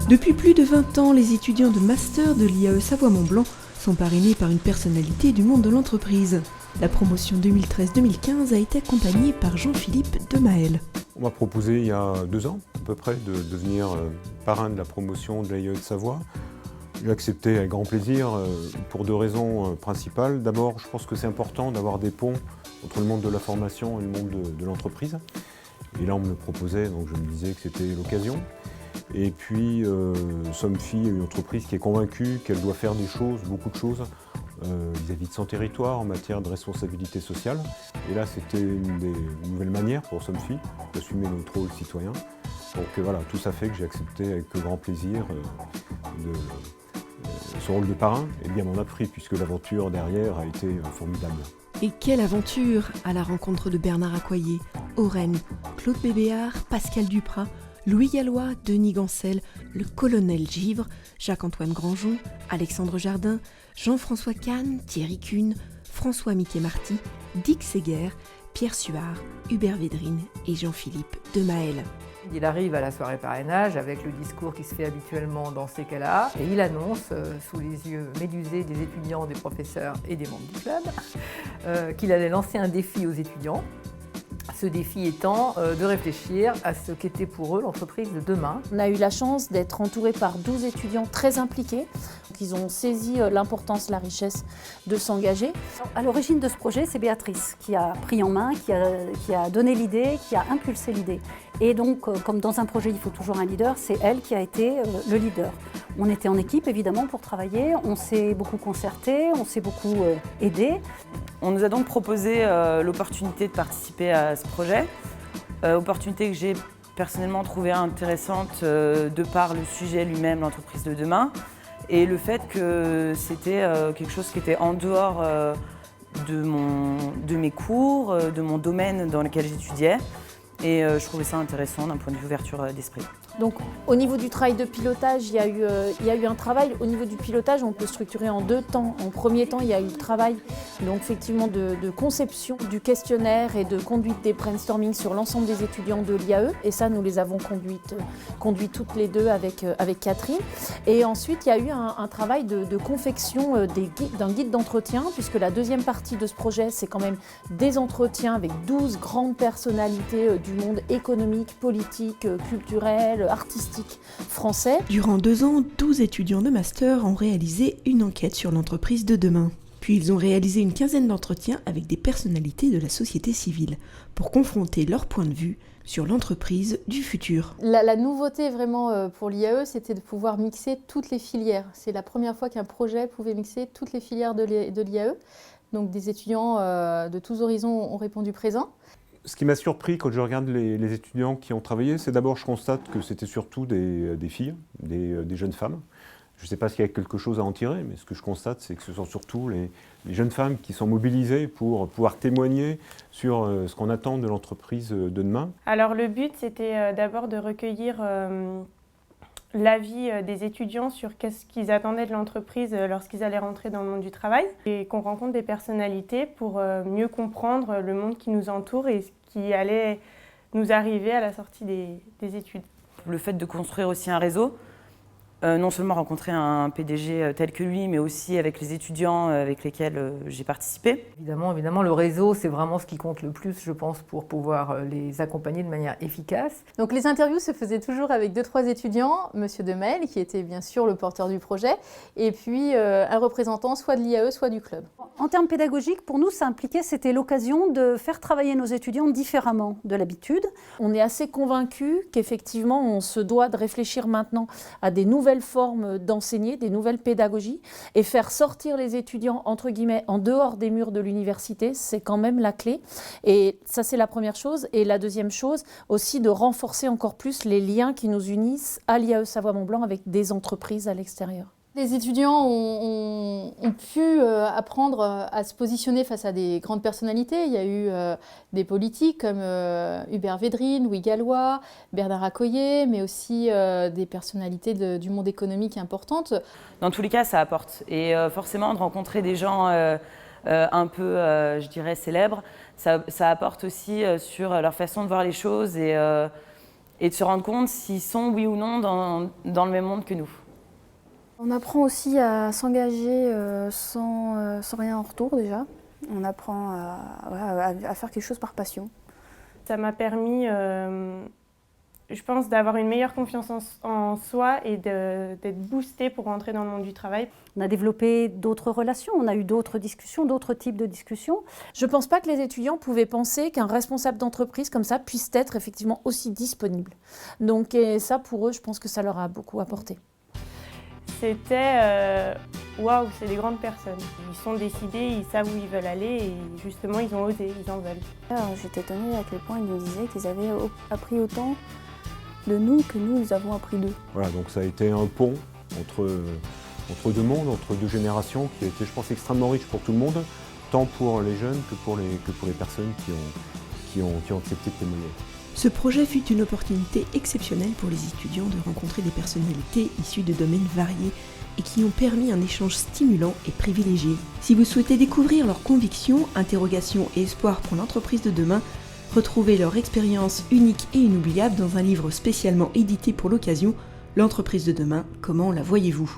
Depuis plus de 20 ans, les étudiants de master de l'IAE Savoie-Mont-Blanc sont parrainés par une personnalité du monde de l'entreprise. La promotion 2013-2015 a été accompagnée par Jean-Philippe Demaël. On m'a proposé il y a 2 ans à peu près de devenir parrain de la promotion de l'IAE de Savoie. J'ai accepté avec grand plaisir pour 2 raisons principales. D'abord, je pense que c'est important d'avoir des ponts entre le monde de la formation et le monde de l'entreprise. Et là, on me le proposait, donc je me disais que c'était l'occasion. Et puis, Somfy est une entreprise qui est convaincue qu'elle doit faire des choses, beaucoup de choses, vis-à-vis de son territoire en matière de responsabilité sociale. Et là, c'était une des nouvelles manières pour Somfy d'assumer notre rôle citoyen. Donc voilà, tout ça fait que j'ai accepté avec grand plaisir ce rôle de parrain. Et bien m'en a pris, puisque l'aventure derrière a été formidable. Et quelle aventure à la rencontre de Bernard Accoyer, Oren, Claude Bébéard, Pascal Duprat, Louis Gallois, Denis Gancel, le colonel Givre, Jacques-Antoine Granjon, Alexandre Jardin, Jean-François Kahn, Thierry Kuhn, François Mickey-Marty, Dick Séguer, Pierre Suard, Hubert Védrine et Jean-Philippe Demaël. Il arrive à la soirée parrainage avec le discours qui se fait habituellement dans ces cas-là et il annonce, sous les yeux médusés des étudiants, des professeurs et des membres du club, qu'il allait lancer un défi aux étudiants. Ce défi étant de réfléchir à ce qu'était pour eux l'entreprise de demain. On a eu la chance d'être entourés par 12 étudiants très impliqués. Ils ont saisi l'importance, la richesse de s'engager. À l'origine de ce projet, c'est Béatrice qui a pris en main, qui a donné l'idée, qui a impulsé l'idée. Et donc, comme dans un projet, il faut toujours un leader, c'est elle qui a été le leader. On était en équipe, évidemment, pour travailler. On s'est beaucoup concerté, on s'est beaucoup aidé. On nous a donc proposé l'opportunité de participer à ce projet. Opportunité que j'ai personnellement trouvée intéressante de par le sujet lui-même, l'entreprise de demain. Et le fait que c'était quelque chose qui était en dehors de mes cours, de mon domaine dans lequel j'étudiais. Et je trouvais ça intéressant d'un point de vue ouverture d'esprit. Donc au niveau du travail de pilotage, il y a eu un travail. Au niveau du pilotage, on peut structurer en 2 temps. En premier temps, il y a eu le travail donc, effectivement, de conception du questionnaire et de conduite des brainstorming sur l'ensemble des étudiants de l'IAE. Et ça, nous les avons conduit toutes les deux avec Catherine. Et ensuite, il y a eu un travail de confection d'un guide d'entretien, puisque la deuxième partie de ce projet, c'est quand même des entretiens avec 12 grandes personnalités du monde économique, politique, culturel, artistique français. Durant 2 ans, 12 étudiants de master ont réalisé une enquête sur l'entreprise de demain. Puis ils ont réalisé une quinzaine d'entretiens avec des personnalités de la société civile pour confronter leur point de vue sur l'entreprise du futur. La nouveauté vraiment pour l'IAE, c'était de pouvoir mixer toutes les filières. C'est la première fois qu'un projet pouvait mixer toutes les filières de l'IAE. Donc des étudiants de tous horizons ont répondu présent. Ce qui m'a surpris quand je regarde les étudiants qui ont travaillé, c'est d'abord je constate que c'était surtout des filles, des jeunes femmes. Je ne sais pas s'il y a quelque chose à en tirer, mais ce que je constate, c'est que ce sont surtout les jeunes femmes qui sont mobilisées pour pouvoir témoigner sur ce qu'on attend de l'entreprise de demain. Alors le but, c'était d'abord de recueillir l'avis des étudiants sur qu'est-ce qu'ils attendaient de l'entreprise lorsqu'ils allaient rentrer dans le monde du travail et qu'on rencontre des personnalités pour mieux comprendre le monde qui nous entoure et ce qui allait nous arriver à la sortie des études. Le fait de construire aussi un réseau, non seulement rencontrer un PDG tel que lui, mais aussi avec les étudiants avec lesquels j'ai participé. Évidemment, le réseau, c'est vraiment ce qui compte le plus, je pense, pour pouvoir les accompagner de manière efficace. Donc les interviews se faisaient toujours avec 2-3 étudiants, Monsieur Demaël, qui était bien sûr le porteur du projet, et puis un représentant soit de l'IAE, soit du club. En termes pédagogiques, pour nous, ça impliquait, c'était l'occasion de faire travailler nos étudiants différemment de l'habitude. On est assez convaincus qu'effectivement, on se doit de réfléchir maintenant à des nouvelles formes d'enseigner, des nouvelles pédagogies, et faire sortir les étudiants, entre guillemets, en dehors des murs de l'université, c'est quand même la clé. Et ça, c'est la première chose. Et la deuxième chose, aussi de renforcer encore plus les liens qui nous unissent à l'IAE Savoie-Mont-Blanc avec des entreprises à l'extérieur. Les étudiants ont pu apprendre à se positionner face à des grandes personnalités. Il y a eu des politiques comme Hubert Védrine, Louis Gallois, Bernard Accoyer, mais aussi des personnalités du monde économique importantes. Dans tous les cas, ça apporte. Et forcément, de rencontrer des gens un peu, je dirais, célèbres, ça apporte aussi sur leur façon de voir les choses et de se rendre compte s'ils sont, oui ou non, dans le même monde que nous. On apprend aussi à s'engager sans rien en retour déjà. On apprend à faire quelque chose par passion. Ça m'a permis, je pense, d'avoir une meilleure confiance en soi et d'être boostée pour rentrer dans le monde du travail. On a développé d'autres relations, on a eu d'autres discussions, d'autres types de discussions. Je ne pense pas que les étudiants pouvaient penser qu'un responsable d'entreprise comme ça puisse être effectivement aussi disponible. Donc et ça, pour eux, je pense que ça leur a beaucoup apporté. C'était waouh, c'est des grandes personnes. Ils sont décidés, ils savent où ils veulent aller et justement ils ont osé, ils en veulent. Alors, j'étais étonnée à quel point ils nous disaient qu'ils avaient appris autant de nous que nous avons appris d'eux. Voilà, donc ça a été un pont entre deux mondes, entre deux générations qui a été, je pense, extrêmement riche pour tout le monde, tant pour les jeunes que pour les personnes qui ont accepté de témoigner. Ce projet fut une opportunité exceptionnelle pour les étudiants de rencontrer des personnalités issues de domaines variés et qui ont permis un échange stimulant et privilégié. Si vous souhaitez découvrir leurs convictions, interrogations et espoirs pour l'entreprise de demain, retrouvez leur expérience unique et inoubliable dans un livre spécialement édité pour l'occasion, L'entreprise de demain, comment la voyez-vous ?